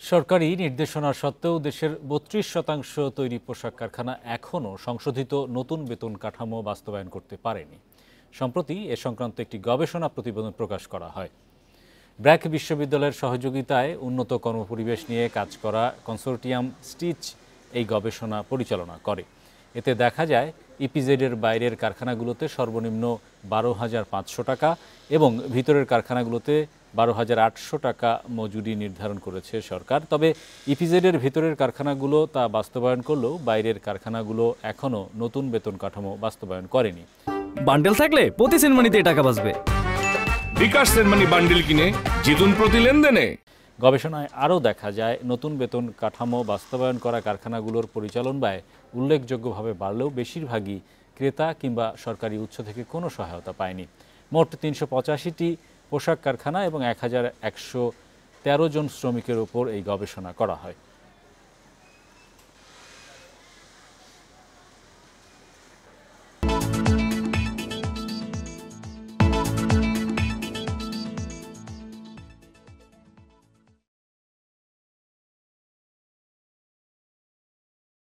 সরকারি নির্দেশনা সত্ত্বেও দেশের ৩২% তৈরি পোশাক কারখানা এখনও সংশোধিত নতুন বেতন কাঠামো বাস্তবায়ন করতে পারেনি। সম্প্রতি এ সংক্রান্ত একটি গবেষণা প্রতিবেদন প্রকাশ করা হয়। ব্র্যাক বিশ্ববিদ্যালয়ের সহযোগিতায় উন্নত কর্মপরিবেশ নিয়ে কাজ করা কনসোর্টিয়াম স্টিচ এই গবেষণা পরিচালনা করে। এতে দেখা যায় ইপিজেডের বাইরের কারখানাগুলোতে সর্বনিম্ন ১২,৫০০ টাকা এবং ভিতরের কারখানাগুলোতে ১২,৮০০ টাকা মজুরি নির্ধারণ করেছে সরকার। তবে ইপিজেডের ভিতরের কারখানাগুলো তা বাস্তবায়ন করলেও বাইরের কারখানাগুলো এখনও নতুন বেতন কাঠামো বাস্তবায়ন করেনি। বান্ডেল থাকলে প্রতি সেনমানিতে টাকা বাঁচবে। বিকাশ সেনমানি বান্ডেল কিনে জিতুন প্রতি লেনদেনে। গবেষণায় আরও দেখা যায় নতুন বেতন কাঠামো বাস্তবায়ন করা কারখানাগুলোর পরিচালন ব্যয় উল্লেখযোগ্যভাবে বাড়লেও বেশিরভাগই ক্রেতা কিংবা সরকারি উৎস থেকে কোনো সহায়তা পায়নি। মোট ৩৮৫টি পোশাক কারখানা এবং ১,১১৩ জন শ্রমিকের ওপর এই গবেষণা করা হয়।